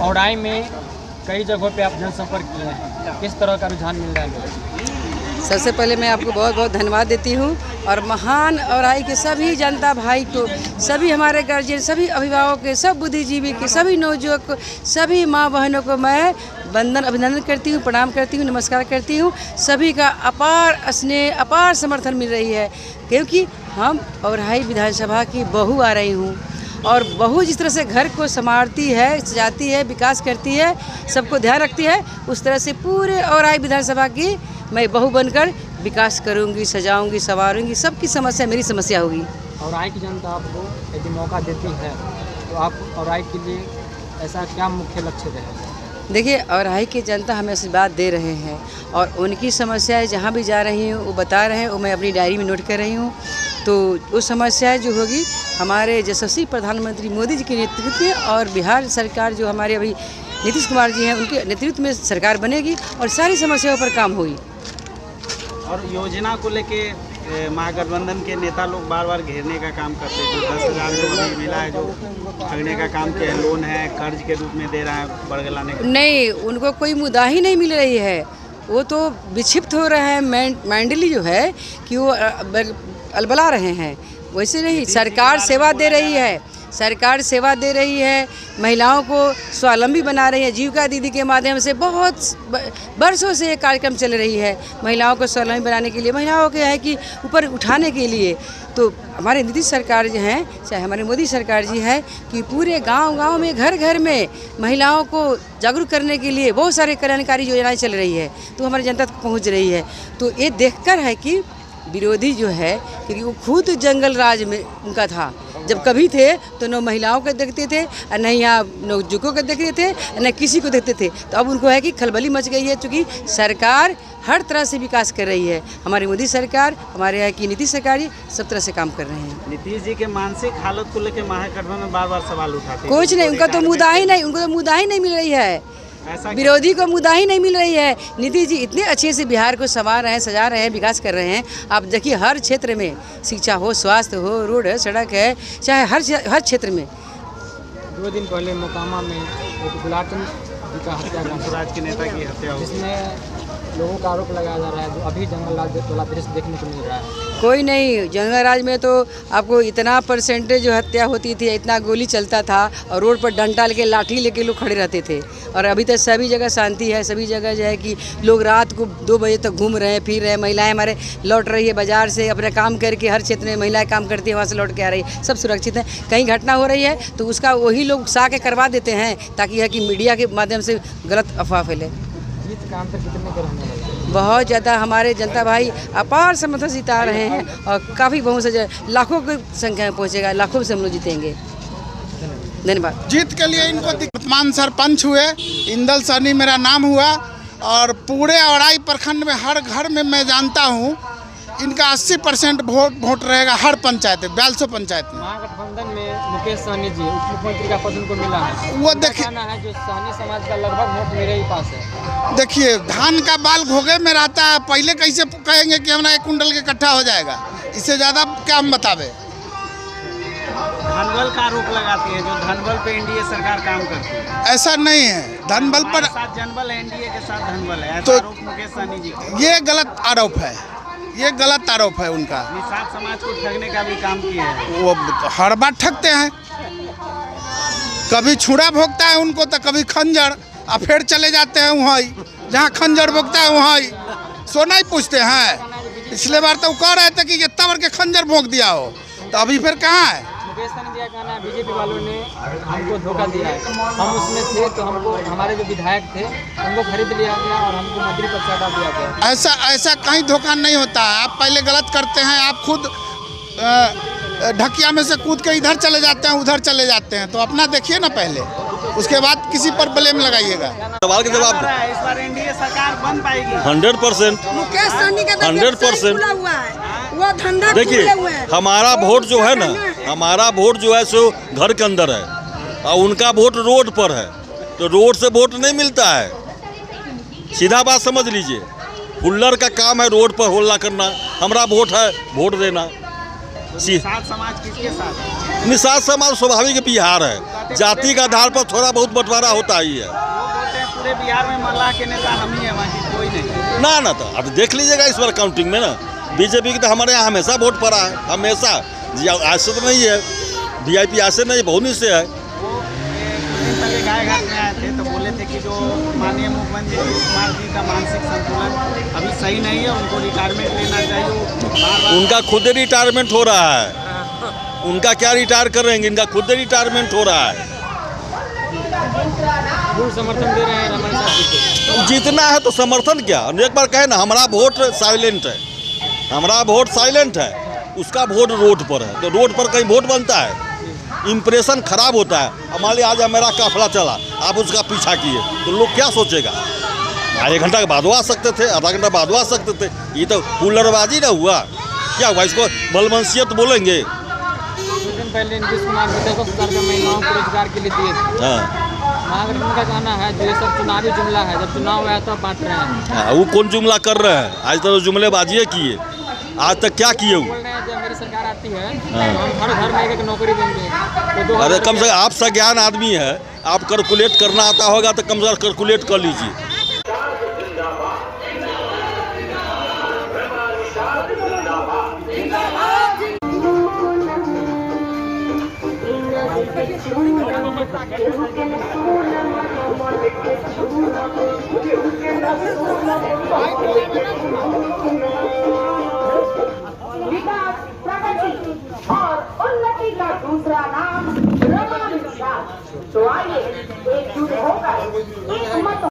औराई में कई जगहों पे आप जनसंपर्क किए हैं, किस तरह का रुझान मिल रहा है? सबसे पहले मैं आपको बहुत बहुत धन्यवाद देती हूँ और महान औराई के सभी जनता भाई को, सभी हमारे गार्जियन, सभी अभिभावक के, सब बुद्धिजीवी के, सभी नवयुवक को, सभी माँ बहनों को मैं अभिनंदन करती हूँ, प्रणाम करती हूँ, नमस्कार करती हूँ। सभी का अपार स्नेह, अपार समर्थन मिल रही है, क्योंकि हम औराई विधानसभा की बहू आ रही हूँ और बहू जिस तरह से घर को संभालती है, सजाती है, विकास करती है, सबको ध्यान रखती है, उस तरह से पूरे औराई विधानसभा की मैं बहू बनकर विकास करूंगी, सजाऊंगी, संवारूंगी, सबकी समस्या मेरी समस्या होगी। औराई की जनता आपको यदि मौका देती है तो आप औराई के लिए ऐसा क्या मुख्य लक्ष्य रहेगा? देखिए, औराई की जनता हमें आशीर्वाद दे रहे हैं और उनकी समस्याएं जहाँ भी जा रही हूँ वो बता रहे हैं, वो मैं अपनी डायरी में नोट कर रही हूँ। तो वो समस्याएं जो होगी हमारे यशस्वी प्रधानमंत्री मोदी जी के नेतृत्व में और बिहार सरकार जो हमारे अभी नीतीश कुमार जी हैं उनके नेतृत्व में सरकार बनेगी और सारी समस्याओं पर काम होगी। और योजना को लेके महागठबंधन के नेता लोग बार बार घेरने का काम करते हैं। जो 10,000 जो अभी मिला है, जो ठगने का काम किया है, लोन है, कर्ज के रूप में दे रहा है बरगलाने का। नहीं, उनको कोई मुद्दा ही नहीं मिल रही है, वो तो विक्षिप्त हो रहे हैं। मेंटली जो है कि वो अलबला रहे हैं। वैसे नहीं, सरकार सेवा दे रही है, सरकार सेवा दे रही है, महिलाओं को स्वावलंबी बना रही है। जीविका दीदी के माध्यम से बहुत वर्षों से ये कार्यक्रम चल रही है, महिलाओं को स्वावलंबी बनाने के लिए, महिलाओं के है कि ऊपर उठाने के लिए। तो हमारे नीतीश सरकार जो हैं, चाहे हमारे मोदी सरकार जी है कि पूरे गांव-गांव में, घर घर में महिलाओं को जागरूक करने के लिए बहुत सारे कल्याणकारी योजनाएं चल रही है, तो हमारी जनता तक पहुँच रही है। तो ये देखकर है कि विरोधी जो है, क्योंकि वो खुद जंगल राज में उनका था, जब कभी थे तो न महिलाओं को देखते थे और न यहाँ नौजुकों को देखते थे, न किसी को देखते थे। तो अब उनको है कि खलबली मच गई है, क्योंकि सरकार हर तरह से विकास कर रही है। हमारी मोदी सरकार, हमारे यहाँ की नीतीश सरकार जी सब तरह से काम कर रहे हैं। नीतीश जी के मानसिक हालत को लेकर महागठबंधन में बार बार सवाल उठाते हैं। कुछ नहीं, उनका तो मुद्दा ही नहीं, उनको तो मुद्दा ही नहीं मिल रही है, विरोधी को मुद्दा ही नहीं मिल रही है। नीतीश जी इतने अच्छे से बिहार को संवार रहे हैं, सजा रहे हैं, विकास कर रहे हैं। आप देखिए, हर क्षेत्र में, शिक्षा हो, स्वास्थ्य हो, रोड है, सड़क है, चाहे हर क्षेत्र में। 2 दिन पहले मोकामा में एक गुलाबचंद जी का हत्या के नेता की हत्या हुई, जिसमें लोगों का आरोप लगाया जा रहा है, जो अभी जंगल राज वाला दृश्य देखने को मिल रहा है। कोई नहीं, जंगल राज में तो आपको इतना परसेंटेज जो हत्या होती थी, इतना गोली चलता था और रोड पर डंडा लेके, लाठी लेके लोग खड़े रहते थे। और अभी तक सभी जगह शांति है, सभी जगह जो है कि लोग रात को 2 बजे तक घूम रहे हैं, फिर रहे हैं। महिलाएं हमारे लौट रही है बाजार से, अपना काम करके, हर क्षेत्र में महिलाएं काम करती है, वहाँ से लौट के आ रही है, सब सुरक्षित है। कहीं घटना हो रही है तो उसका वही लोग उकसा के करवा देते हैं, ताकि यह कि मीडिया के माध्यम से गलत अफवाह फैले। जीत का अंतर कितने का रहने वाला है? बहुत ज़्यादा हमारे जनता भाई अपार समर्थन जिता रहे हैं और काफ़ी बहुत से लाखों की संख्या में पहुँचेगा, लाखों से हम लोग जीतेंगे। धन्यवाद। जीत के लिए इनको वर्तमान सरपंच हुए, इंदल सनी मेरा नाम हुआ और पूरे औराई प्रखंड में हर घर में मैं जानता हूँ इनका 80% वोट रहेगा, हर पंचायत में, 4200 पंचायत में। महागठबंधन में मुकेश सहनी जी उप मुख्यमंत्री का पद उनको मिला है, वो देखिए है जो सहनी समाज का लगभग वोट मेरे ही पास है। देखिए, धान का बाल घोगे में रहता है, पहले कैसे कहेंगे कि हमारा 1 कुंटल के इकट्ठा हो जाएगा, इससे ज़्यादा क्या हम बतावे। धनबल का आरोप लगाती है, जो धनबल पे एनडीए सरकार काम करती है। ऐसा नहीं है, धनबल पर जनबल एनडीए के साथ धनबल है, तो आरोप मुकेश सहनी जी का। ये गलत आरोप है, ये गलत आरोप है उनका। निषाद समाज को ठगने का भी काम किया है। वो हर बार ठगते हैं, कभी छुरा भोगता है उनको तो कभी खंजर, और फिर चले जाते हैं वहाँ जहाँ खंजर भोगता है वहाँ सोना ही पूछते हैं। पिछले बार तो वो कह रहे थे कि इतना बार के खंजर भोग दिया हो, तो अभी फिर कहाँ है। मुकेश सहनी का कहना है बीजेपी वालों ने हमको धोखा दिया है, हम उसमें थे तो हमको, हमारे जो विधायक थे उनको खरीद लिया गया और हमको मंत्री पद से हटा दिया गया। ऐसा कहीं धोखा नहीं होता है। आप पहले गलत करते हैं, आप खुद ढकिया में से कूद के इधर चले जाते हैं, उधर चले जाते हैं, तो अपना देखिए ना पहले, उसके बाद किसी पर ब्लेम लगाइएगा। सवाल के जवाब इस बार एनडीए सरकार बन पाएगी 100%। मुकेश सहनी का 100%। वो धंधा देखिए, हमारा वोट जो है ना, हमारा वोट जो है सो घर के अंदर है और उनका वोट रोड पर है, तो रोड से वोट नहीं मिलता है। सीधा बात समझ लीजिए, हुल्लर का काम है रोड पर हल्ला करना, हमारा वोट है वोट देना। निषाद समाज किसके साथ है? निषाद समाज स्वाभाविक बिहार है, जाति के आधार पर थोड़ा बहुत बंटवारा होता ही है। वो बोलते हैं पूरे बिहार में मल्लाह के नेता हम ही है, बाकी कोई नहीं। ना तो अब देख लीजिएगा इस बार काउंटिंग में ना, बीजेपी की तो हमारे यहाँ हमेशा वोट पड़ा है, हमेशा। जी आज से तो नहीं है, वीआईपी आज से नहीं, बहुत ही से है। पहले गायघाट में आए थे तो बोले थे कि जो माननीय मुख्यमंत्री नीतीश कुमार जी का मानसिक संतुलन अभी सही नहीं है, उनको रिटायरमेंट लेना चाहिए। बार-बार उनका खुद ही रिटायरमेंट हो रहा है, उनका क्या रिटायर करेंगे, इनका खुद ही रिटायरमेंट हो रहा है। फुल समर्थन दे रहे हैं रमन साहब जी को। जीतना है तो समर्थन क्या, एक बार कहे ना हमारा वोट साइलेंट है, हमारा वोट साइलेंट है, उसका वोट रोड पर है, तो रोड पर कहीं वोट बनता है, इम्प्रेशन खराब होता है। मान लिया आज मेरा काफिला चला, आप उसका पीछा किए तो लोग क्या सोचेगा? 1 घंटा के बाद आ सकते थे, आधा घंटा बाद आ सकते थे, ये तो हुल्लड़बाजी ना हुआ। क्या हुआ, इसको बलवंशियत बोलेंगे? कुछ दिन पहले नीतीश कुमार जी 10,000 का महिलाओं को रोजगार के लिए दिए थे। हाँ महागठबंधन का कहना है जो ये सब चुनावी जुमला है, जब चुनाव आया तो बांट रहे हैं। हाँ, वो कौन जुमला कर रहे हैं? आज तक तो जुमलेबाजी किए, आज तक क्या किए बोल वो? रहे हैं जब मेरी सरकार आती है तो हम हर घर में एक नौकरी देंगे। तो 2000 अरे कम से कम आप सज्ञान आदमी है, आप कैलकुलेट करना आता होगा तो कम से कम कैलकुलेट कर लीजिए। विकास, प्रगति और उन्नति का दूसरा नाम रमन विकास। तो आइए एकजुट होकर एक मत